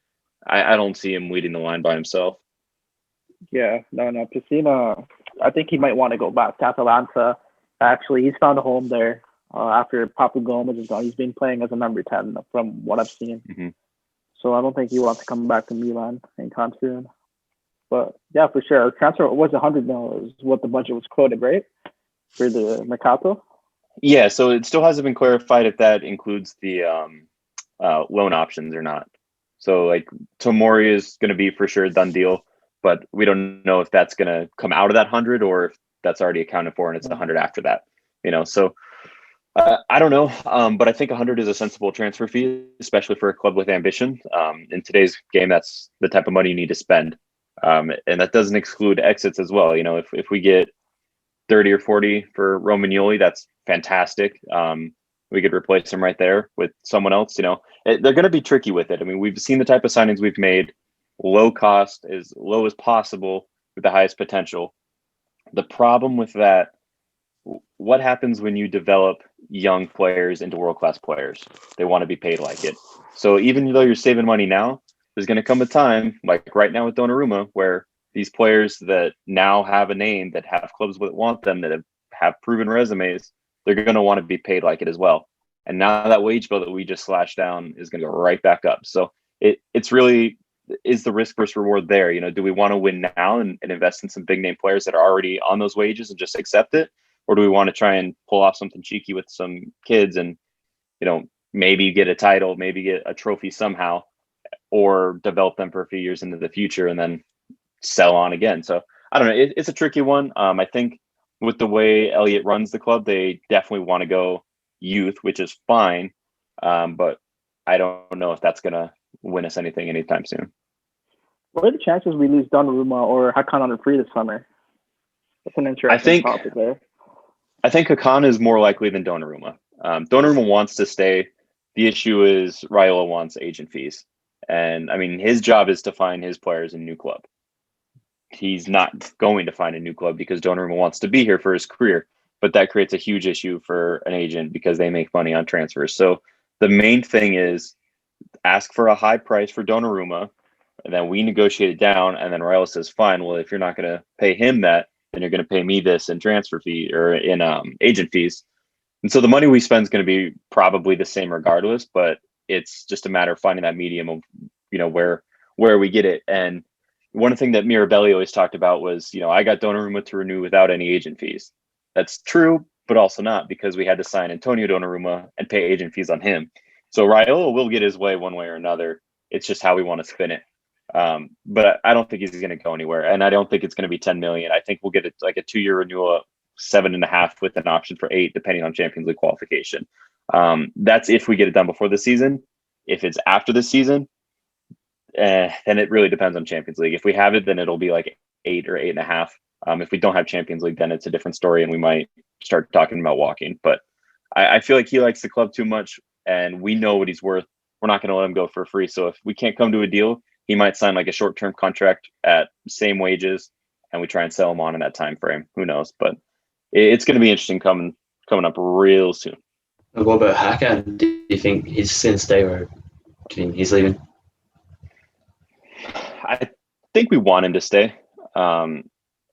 S2: I don't see him leading the line by himself.
S4: Yeah, no. Piscina, I think he might want to go back to Atalanta. Actually, he's found a home there after Papu Gomez is gone. He's been playing as a number 10 from what I've seen.
S2: Mm-hmm.
S4: So I don't think he wants to come back to Milan anytime soon. But yeah, for sure. Transfer was 100 mil is what the budget was quoted, right? For the Mercato.
S2: Yeah, so it still hasn't been clarified if that includes the loan options or not. So like Tomori is going to be for sure a done deal, but we don't know if that's going to come out of that 100 or if that's already accounted for and it's 100 after that. So I don't know, but I think 100 is a sensible transfer fee, especially for a club with ambition. In today's game, that's the type of money you need to spend. And that doesn't exclude exits as well. If we get 30 or 40 for Romagnoli, that's fantastic. We could replace him right there with someone else. They're going to be tricky with it. I mean, we've seen the type of signings we've made, low cost, as low as possible with the highest potential. The problem with that, what happens when you develop young players into world-class players? They want to be paid like it. So even though you're saving money now, there's going to come a time, like right now with Donnarumma, where these players that now have a name, that have clubs that want them, that have proven resumes, they're going to want to be paid like it as well. And now that wage bill that we just slashed down is going to go right back up. So it's really, is the risk versus reward there? Do we want to win now and invest in some big name players that are already on those wages and just accept it? Or do we want to try and pull off something cheeky with some kids and, maybe get a title, maybe get a trophy somehow, or develop them for a few years into the future and then sell on again? So I don't know. It's a tricky one. I think with the way Elliott runs the club, they definitely want to go youth, which is fine. But I don't know if that's going to win us anything anytime soon.
S4: What are the chances we lose Donnarumma or Hakan on a free this summer? That's an interesting topic there.
S2: I think Hakan is more likely than Donnarumma. Donnarumma wants to stay. The issue is Raiola wants agent fees. And I mean, his job is to find his players a new club. He's not going to find a new club because Donnarumma wants to be here for his career. But that creates a huge issue for an agent because they make money on transfers. So the main thing is ask for a high price for Donnarumma, and then we negotiate it down. And then Raiola says, fine, well, if you're not going to pay him that, then you're going to pay me this in transfer fee or in agent fees. And so the money we spend is going to be probably the same regardless, but it's just a matter of finding that medium of, where we get it. And one thing that Mirabelli always talked about was, I got Donnarumma to renew without any agent fees. That's true, but also not, because we had to sign Antonio Donnarumma and pay agent fees on him. So Raiola will get his way one way or another. It's just how we want to spin it. But I don't think he's going to go anywhere, and I don't think it's going to be 10 million. I think we'll get it like a 2-year renewal, 7.5 with an option for 8, depending on Champions League qualification. That's if we get it done before the season. If it's after the season, then it really depends on Champions League. If we have it, then it'll be like 8 or 8.5. If we don't have Champions League, then it's a different story, and we might start talking about walking. But I feel like he likes the club too much, and we know what he's worth. We're not going to let him go for free. So if we can't come to a deal, he might sign like a short-term contract at same wages, and we try and sell him on in that time frame. Who knows? But it's going to be interesting coming up real soon.
S5: What about Hakan? Do you think he's still stay, or do you think he's leaving?
S2: I think we want him to stay.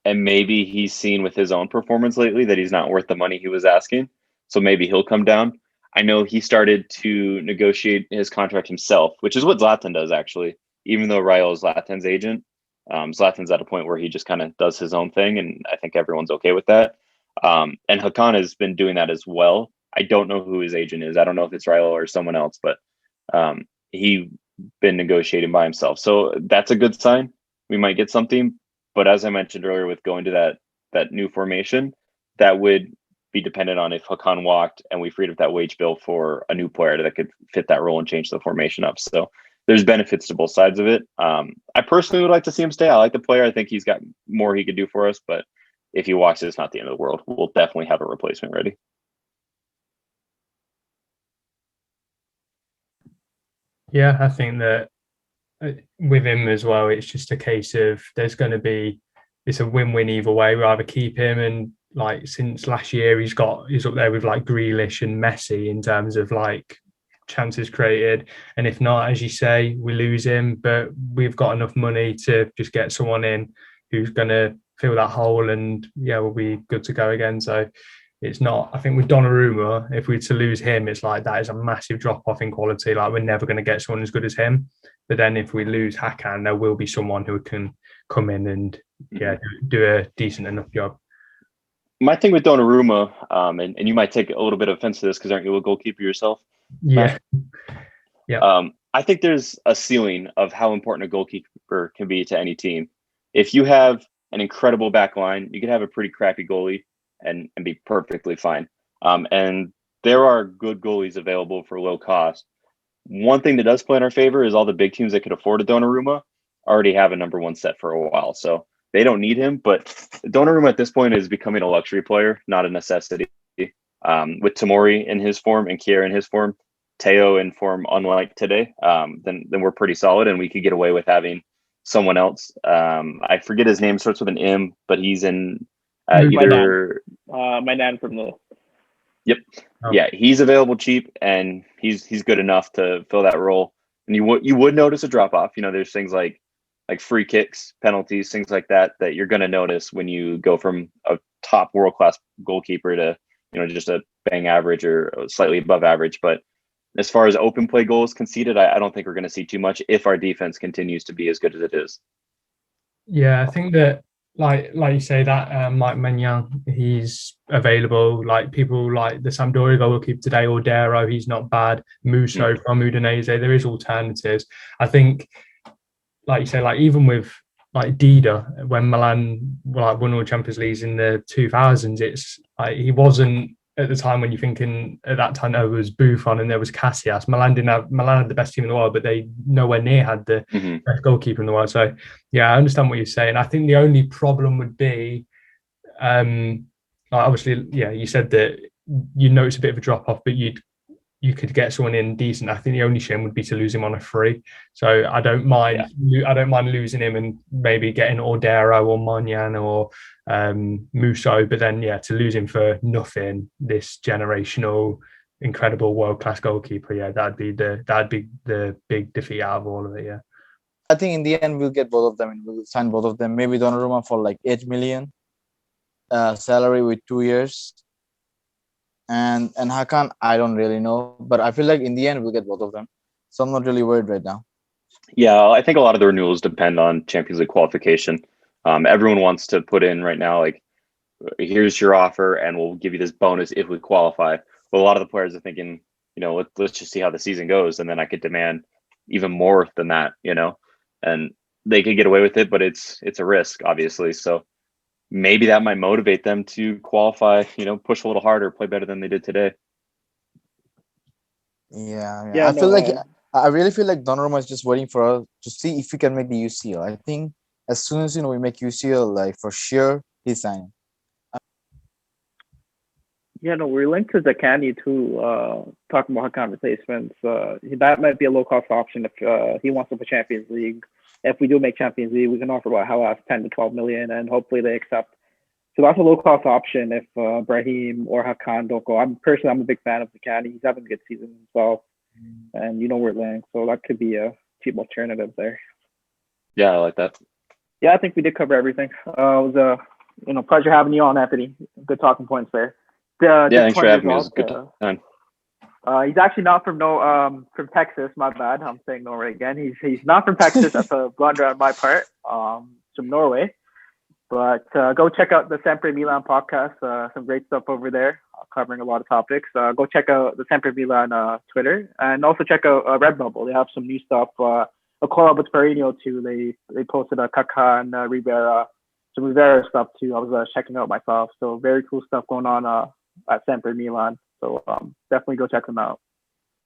S2: And maybe he's seen with his own performance lately that he's not worth the money he was asking. So maybe he'll come down. I know he started to negotiate his contract himself, which is what Zlatan does, actually. Even though Raiola is Zlatan's agent, Zlatan's at a point where he just kind of does his own thing, and I think everyone's okay with that. And Hakan has been doing that as well. I don't know who his agent is. I don't know if it's Raiola or someone else, but he's been negotiating by himself. So that's a good sign. We might get something. But as I mentioned earlier, with going to that new formation, that would be dependent on if Hakan walked and we freed up that wage bill for a new player that could fit that role and change the formation up. So there's benefits to both sides of it. I personally would like to see him stay. I like the player. I think he's got more he could do for us. But if he walks, it's not the end of the world. We'll definitely have a replacement ready.
S1: Yeah, I think that with him as well, it's just a case of it's a win-win either way. We either keep him, and like since last year, he's up there with like Grealish and Messi in terms of like chances created. And if not, as you say, we lose him, but we've got enough money to just get someone in who's going to fill that hole, and we'll be good to go again. So it's not, I think with Donnarumma, if we were to lose him, it's like that is a massive drop off in quality. Like we're never going to get someone as good as him. But then if we lose Hakan, there will be someone who can come in and do a decent enough job.
S2: My thing with Donnarumma, and you might take a little bit of offense to this because aren't you a goalkeeper yourself?
S1: Yeah. Yeah.
S2: I think there's a ceiling of how important a goalkeeper can be to any team. If you have an incredible back line, you can have a pretty crappy goalie and be perfectly fine. And there are good goalies available for low cost. One thing that does play in our favor is all the big teams that could afford a Donnarumma already have a number one set for a while. So they don't need him, but Donnarumma at this point is becoming a luxury player, not a necessity. With Tomori in his form and Kier in his form, Teo in form unlike today, then we're pretty solid, and we could get away with having someone else. I forget his name, starts with an M, but he's in either
S4: my nan from the.
S2: Yep. Oh. Yeah, he's available cheap, and he's good enough to fill that role. And you would notice a drop off. There's things like free kicks, penalties, things like that you're going to notice when you go from a top world class goalkeeper to just a bang average or slightly above average. But as far as open play goals conceded, I don't think we're going to see too much if our defense continues to be as good as it is.
S1: Yeah, I think that like you say that Mike Maignan, he's available. Like people like the Sampdoria goalkeeper today, Ordero, he's not bad. Musso from Udinese, there is alternatives. I think, like you say, like even with like Dida, when Milan won all Champions Leagues in the 2000s, it's like he wasn't at the time when you're thinking at that time there was Buffon and there was Casillas. Milan had the best team in the world, but they nowhere near had the best goalkeeper in the world. So yeah, I understand what you're saying. I think the only problem would be, obviously, you said that you notice a bit of a drop off, but you could get someone in decent. I think the only shame would be to lose him on a free. So I don't mind. I don't mind losing him and maybe getting Ordero or Monyan or Musso. But then to lose him for nothing, this generational, incredible world class goalkeeper. Yeah, that'd be the big defeat out of all of it. Yeah.
S3: I think in the end we'll get both of them and we'll sign both of them. Maybe Donnarumma for like 8 million salary with 2 years. And Hakan, I don't really know, but I feel like in the end we'll get both of them. So I'm not really worried right now.
S2: Yeah, I think a lot of the renewals depend on Champions League qualification. Everyone wants to put in right now, like, here's your offer and we'll give you this bonus if we qualify. But a lot of the players are thinking, let's just see how the season goes, and then I could demand even more than that, and they could get away with it, but it's a risk, obviously. So maybe that might motivate them to qualify, push a little harder, play better than they did today.
S3: Yeah. I really feel like Donnarumma is just waiting for us to see if we can make the UCL. I think as soon as we make UCL, like for sure, he's signing.
S4: We're linked to Zakani too. Talking about Hakan replacements, that might be a low cost option if he wants to play Champions League. If we do make Champions League, we can offer about Hellas 10 to 12 million, and hopefully they accept. So that's a low cost option if Brahim or Hakan don't go. I'm a big fan of Zakani. He's having a good season as well, and we're linked, so that could be a cheap alternative there.
S2: Yeah, I like that.
S4: Yeah, I think we did cover everything. It was a pleasure having you on, Anthony. Good talking points there.
S2: Thanks for having me. It was a good time.
S4: He's actually not from from Texas. My bad. I'm saying Norway again. He's not from Texas. That's a blunder on my part. From Norway, but go check out the SempreMilan podcast. Some great stuff over there, covering a lot of topics. Go check out the SempreMilan Twitter, and also check out Redbubble. They have some new stuff. A collab with Perino too. They posted a Kaká and Rivera, some Rivera stuff too. I was checking out myself. So very cool stuff going on at SempreMilan. So definitely go check them out.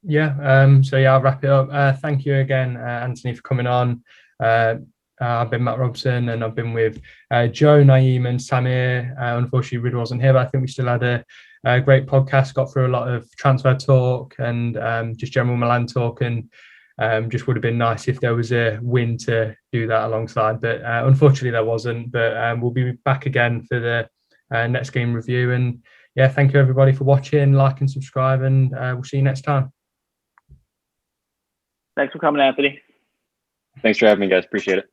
S1: Yeah. I'll wrap it up. Thank you again, Anthony, for coming on. I've been Matt Robson, and I've been with Joe, Naim, and Samir. Unfortunately, Rid wasn't here, but I think we still had a great podcast. Got through a lot of transfer talk and just general Milan talk, and just would have been nice if there was a win to do that alongside. But unfortunately, there wasn't. But we'll be back again for the next game review. And thank you everybody for watching, like and subscribe, and we'll see you next time.
S4: Thanks for coming, Anthony.
S2: Thanks for having me, guys. Appreciate it.